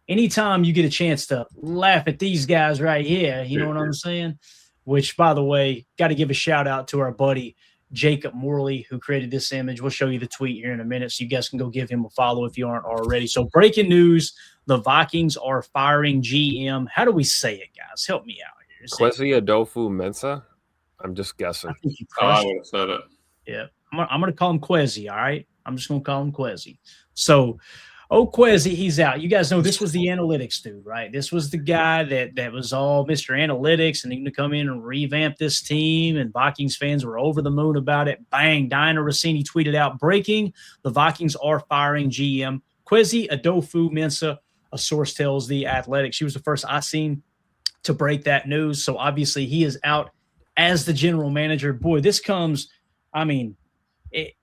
anytime you get a chance to laugh at these guys right here, you know what I'm saying? Which, by the way, got to give a shout out to our buddy Jacob Morley, who created this image. We'll show you the tweet here in a minute, so you guys can go give him a follow if you aren't already. So, breaking news: the Vikings are firing GM. How do we say it, guys? Help me out here. Kwesi Adofo-Mensah. I'm just guessing. I think you I crushed would have said it. Yeah, I'm going to call him Kwesi. All right, I'm just going to call him Kwesi. So, Kwesi, he's out. You guys know this was the analytics dude, right? This was the guy that was all Mr. Analytics, and he's going to come in and revamp this team. And Vikings fans were over the moon about it. Bang! Diana Rossini tweeted out, "Breaking: the Vikings are firing GM Kwesi Adofo-Mensah." A source tells The Athletic. She was the first I seen to break that news. So obviously he is out as the general manager. Boy, this comes. I mean, it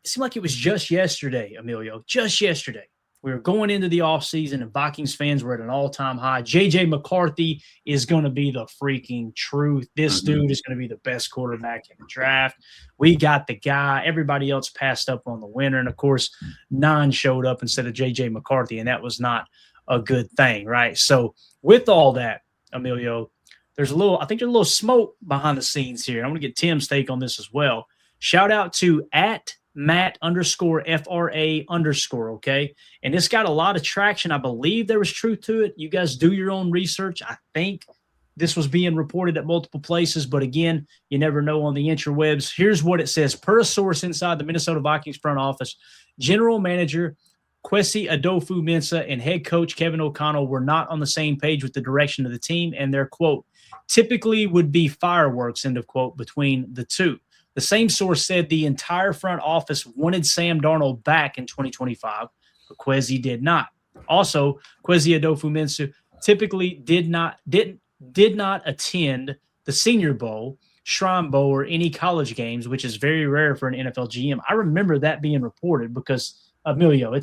seemed like it was just yesterday, Emilio, just yesterday. We were going into the offseason and Vikings fans were at an all-time high. J.J. McCarthy is going to be the freaking truth. This dude is going to be the best quarterback in the draft. We got the guy. Everybody else passed up on the winner. And, of course, 9 showed up instead of J.J. McCarthy, and that was not a good thing, right? So with all that, Emilio, I think there's a little smoke behind the scenes here. I'm going to get Tim's take on this as well. Shout out to @Matt_FRA_, okay? And this got a lot of traction. I believe there was truth to it. You guys do your own research. I think this was being reported at multiple places, but again, you never know on the interwebs. Here's what it says. Per a source inside the Minnesota Vikings front office, General Manager Kwesi Adofo-Mensah and head coach Kevin O'Connell were not on the same page with the direction of the team, and their, quote, typically would be fireworks, end of quote, between the two. The same source said the entire front office wanted Sam Darnold back in 2025, but Kwesi did not. Also, Kwesi Adofo-Mensah typically did not attend the Senior Bowl, Shrine Bowl, or any college games, which is very rare for an NFL GM. I remember that being reported because, Emilio,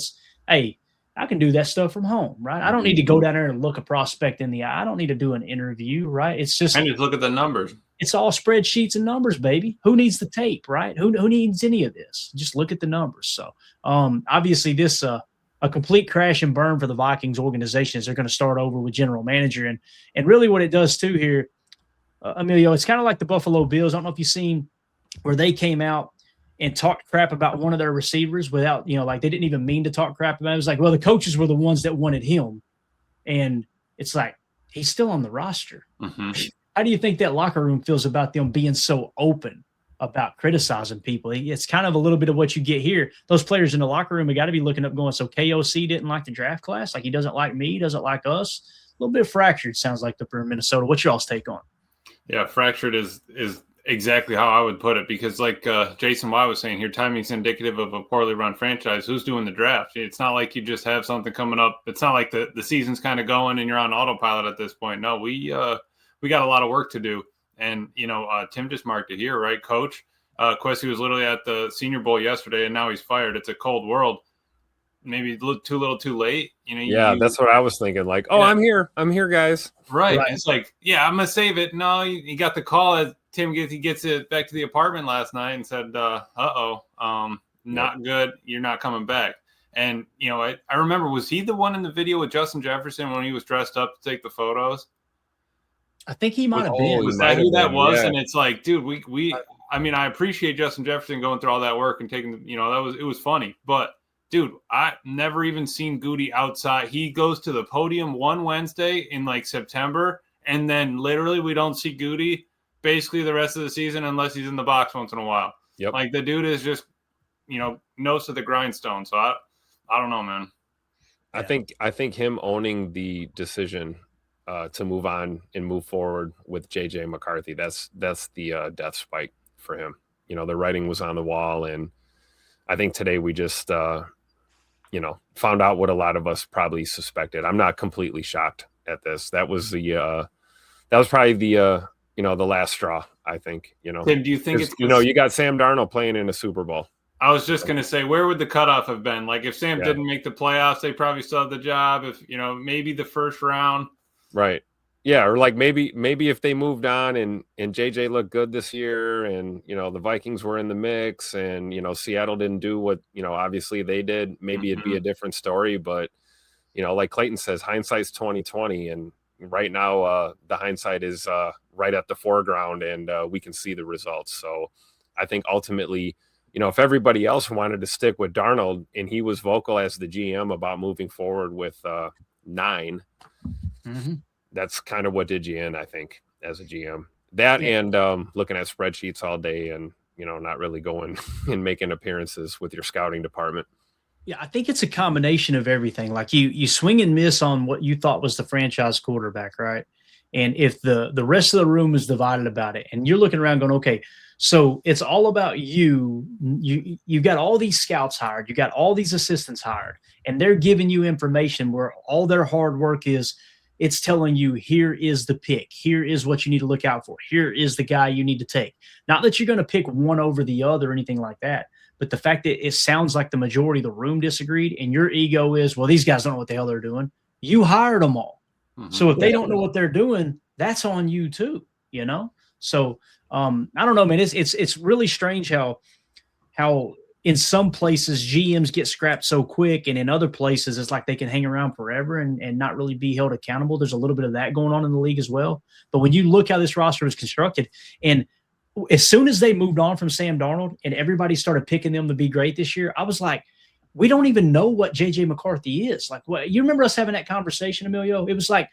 hey, I can do that stuff from home, right? I don't need to go down there and look a prospect in the eye. I don't need to do an interview, right? It's just and just look at the numbers. It's all spreadsheets and numbers, baby. Who needs the tape, right? Who needs any of this? Just look at the numbers. So, obviously, this a complete crash and burn for the Vikings organization as they're going to start over with general manager. And really what it does, too, here, Emilio, it's kind of like the Buffalo Bills. I don't know if you've seen where they came out and talked crap about one of their receivers without, like they didn't even mean to talk crap about it. It was like, well, the coaches were the ones that wanted him. And it's like, he's still on the roster. Mm-hmm. How do you think that locker room feels about them being so open about criticizing people? It's kind of a little bit of what you get here. Those players in the locker room have got to be looking up going, so KOC didn't like the draft class? Like he doesn't like me, doesn't like us? A little bit fractured, sounds like, for Minnesota. What's y'all's take on? Yeah, fractured is exactly how I would put it because like Jason Y was saying here, timing's indicative of a poorly run franchise. Who's doing the draft? It's not like you just have something coming up. It's not like the season's kind of going and you're on autopilot at this point. No, we got a lot of work to do. And, Tim just marked it here, right? Coach Kwesi was literally at the Senior Bowl yesterday and now he's fired. It's a cold world. Maybe too little too late. That's what I was thinking. Like, oh, yeah. I'm here, guys. Right. It's like, yeah, I'm going to save it. No, you got the call as Tim gets it back to the apartment last night and said, not good. You're not coming back. And, I remember, was he the one in the video with Justin Jefferson when he was dressed up to take the photos? I think he might have been. Was that who that was? Yeah. And it's like, dude, I appreciate Justin Jefferson going through all that work and taking, it was funny. But, dude, I never even seen Goody outside. He goes to the podium one Wednesday in like September, and then literally we don't see Goody basically the rest of the season unless he's in the box once in a while. Yep. Like the dude is just, nose to the grindstone. So I don't know, man. I think him owning the decision to move on and move forward with J.J. McCarthy, that's the death spike for him. The writing was on the wall, and I think today we just found out what a lot of us probably suspected. I'm not completely shocked at this. That was probably the last straw, I think. Tim, do you think it's you got Sam Darnold playing in a Super Bowl? I was just going to say, where would the cutoff have been? Like if Sam didn't make the playoffs, they probably still have the job. If, maybe the first round. Right. Yeah. Or like maybe if they moved on and JJ looked good this year and, the Vikings were in the mix and, Seattle didn't do what, obviously they did, maybe it'd be a different story. But like Clayton says, hindsight's 20/20, and right now the hindsight is right at the foreground, and we can see the results. So I think ultimately, if everybody else wanted to stick with Darnold and he was vocal as the GM about moving forward with 9, that's kind of what did you in, I think, as a GM. That and looking at spreadsheets all day and, not really going and making appearances with your scouting department. Yeah, I think it's a combination of everything. Like you swing and miss on what you thought was the franchise quarterback, right? And if the rest of the room is divided about it, and you're looking around going, okay, so it's all about you. You got all these scouts hired, you got all these assistants hired, and they're giving you information where all their hard work is. It's telling you, here is the pick. Here is what you need to look out for. Here is the guy you need to take. Not that you're going to pick one over the other or anything like that, but the fact that it sounds like the majority of the room disagreed and your ego is, well, these guys don't know what the hell they're doing. You hired them all. So if they don't know what they're doing, that's on you too, So I don't know, man. It's really strange how in some places GMs get scrapped so quick, and in other places it's like they can hang around forever and not really be held accountable. There's a little bit of that going on in the league as well. But when you look how this roster was constructed, and as soon as they moved on from Sam Darnold and everybody started picking them to be great this year, I was like, we don't even know what JJ McCarthy is. Like, what you remember us having that conversation, Emilio? It was like,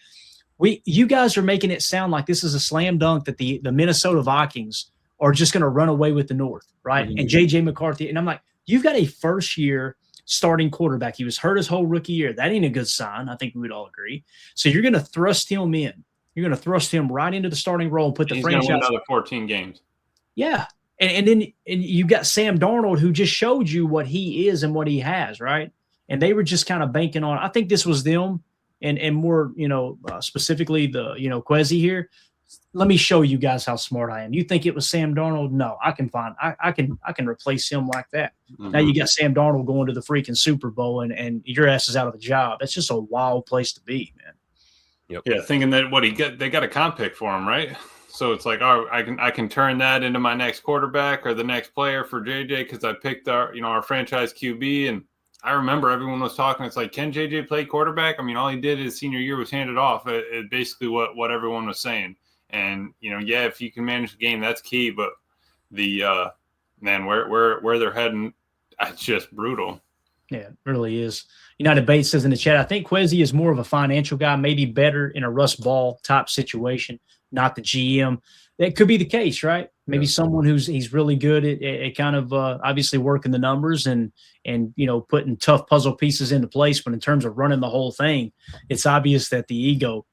you guys are making it sound like this is a slam dunk that the Minnesota Vikings are just going to run away with the North, right? And JJ McCarthy, and I'm like, you've got a first-year starting quarterback. He was hurt his whole rookie year. That ain't a good sign. I think we would all agree. So you're going to thrust him in. You're going to thrust him right into the starting role and put the franchise. He's going to win another 14 games. Yeah. And then you got Sam Darnold, who just showed you what he is and what he has, right? And they were just kind of banking on, I think this was them and more, specifically the, Kwesi here. Let me show you guys how smart I am. You think it was Sam Darnold? No, I can replace him like that. Now you got Sam Darnold going to the freaking Super Bowl and your ass is out of a job. That's just a wild place to be, man. Yep. Yeah, thinking that they got a comp pick for him, right? So it's like, oh, I can turn that into my next quarterback or the next player for JJ because I picked our franchise QB. And I remember everyone was talking. It's like, can JJ play quarterback? I mean, all he did his senior year was hand it off. It basically what everyone was saying. And if you can manage the game, that's key. But the man, where they're heading, it's just brutal. Yeah, it really is. United Bates says in the chat, I think Kwesi is more of a financial guy, maybe better in a Russ Ball type situation, not the GM. That could be the case, right? Maybe someone he's really good at kind of obviously working the numbers and putting tough puzzle pieces into place. But in terms of running the whole thing, it's obvious that the ego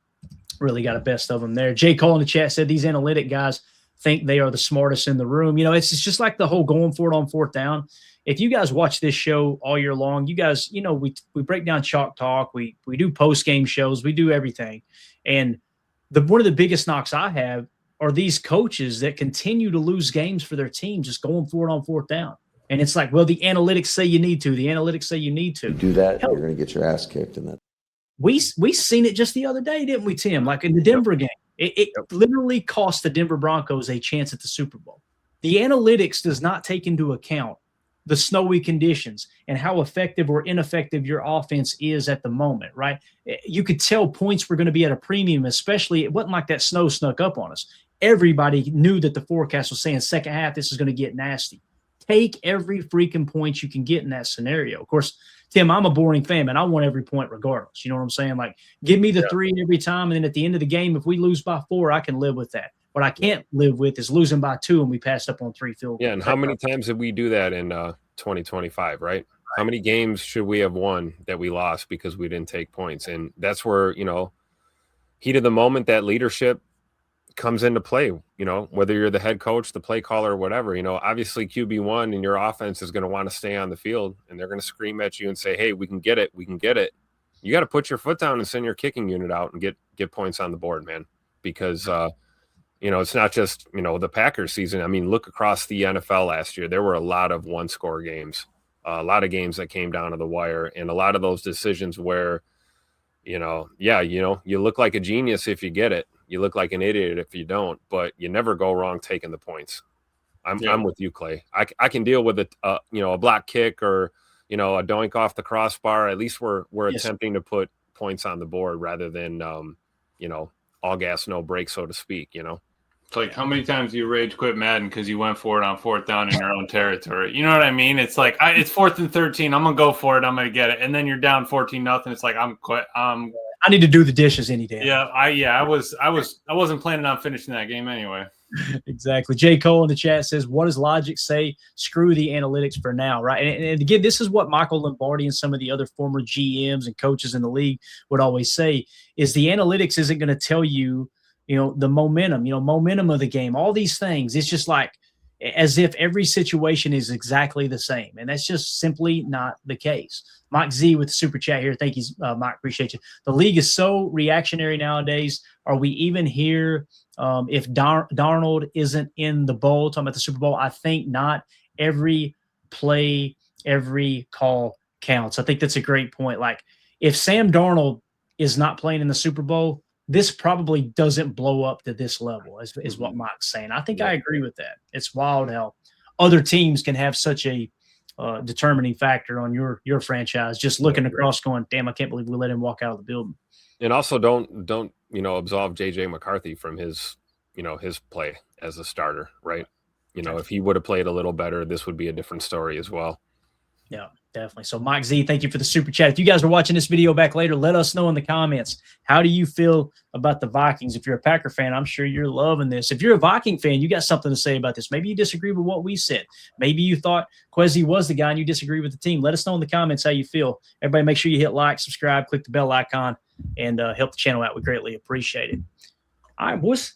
really got the best of them there. J. Cole in the chat said these analytic guys think they are the smartest in the room. It's just like the whole going for it on fourth down. If you guys watch this show all year long, you guys, we break down Chalk Talk. We do post-game shows. We do everything. And one of the biggest knocks I have are these coaches that continue to lose games for their team just going for it on fourth down. And it's like, well, the analytics say you need to. The analytics say you need to. You do that, you're going to get your ass kicked in that. We seen it just the other day, didn't we, Tim? Like in the Denver game. It literally cost the Denver Broncos a chance at the Super Bowl. The analytics does not take into account the snowy conditions and how effective or ineffective your offense is at the moment, right? You could tell points were going to be at a premium, especially it wasn't like that snow snuck up on us. Everybody knew that the forecast was saying second half, this is going to get nasty. Take every freaking point you can get in that scenario. Of course, Tim, I'm a boring fan, man. I want every point regardless. You know what I'm saying? Like, give me the 3 every time, and then at the end of the game, if we lose by 4, I can live with that. What I can't live with is losing by 2 and we passed up on 3 field goals. Yeah, and how many times did we do that in 2025, right? How many games should we have won that we lost because we didn't take points? And that's where, heat of the moment, that leadership comes into play, whether you're the head coach, the play caller, or whatever. Obviously QB1 and your offense is going to want to stay on the field, and they're going to scream at you and say, hey, we can get it. You got to put your foot down and send your kicking unit out and get points on the board, man, because it's not just the Packers season. I mean, look across the NFL last year. There were a lot of one-score games, a lot of games that came down to the wire, and a lot of those decisions where you look like a genius if you get it. You look like an idiot if you don't, but you never go wrong taking the points. I'm with you, Clay. I can deal with a block kick or a doink off the crossbar. At least we're Yes. attempting to put points on the board rather than all gas no brakes, so to speak. It's like, how many times do you rage quit Madden because you went for it on 4th down in your own territory? You know what I mean? It's like, it's 4th and 13. I'm gonna go for it. I'm gonna get it, and then you're down 14-0. It's like, I'm quit. I need to do the dishes any day. Yeah, I wasn't planning on finishing that game anyway. Exactly. J. Cole in the chat says, what does logic say? Screw the analytics for now, right? And again, this is what Michael Lombardi and some of the other former GMs and coaches in the league would always say, is the analytics isn't going to tell you, the momentum of the game, all these things. It's just like as if every situation is exactly the same. And that's just simply not the case. Mike Z with the super chat here. Thank you, Mike. Appreciate you. The league is so reactionary nowadays. Are we even here if Darnold isn't in the bowl, talking about the Super Bowl? I think not. Every play, every call counts. I think that's a great point. Like, if Sam Darnold is not playing in the Super Bowl, this probably doesn't blow up to this level, is what Mike's saying. I think I agree with that. It's wild how other teams can have such a determining factor on your franchise. Just looking across, going, damn, I can't believe we let him walk out of the building. And also don't absolve JJ McCarthy from his play as a starter, right? If he would have played a little better, this would be a different story as well. Yeah, definitely. So Mike Z, thank you for the super chat. If you guys are watching this video back later, let us know in the comments. How do you feel about the Vikings? If you're a Packer fan, I'm sure you're loving this. If you're a Viking fan, you got something to say about this. Maybe you disagree with what we said. Maybe you thought Kwesi was the guy and you disagree with the team. Let us know in the comments how you feel. Everybody make sure you hit like, subscribe, click the bell icon, and help the channel out. We greatly appreciate it. All right, boys.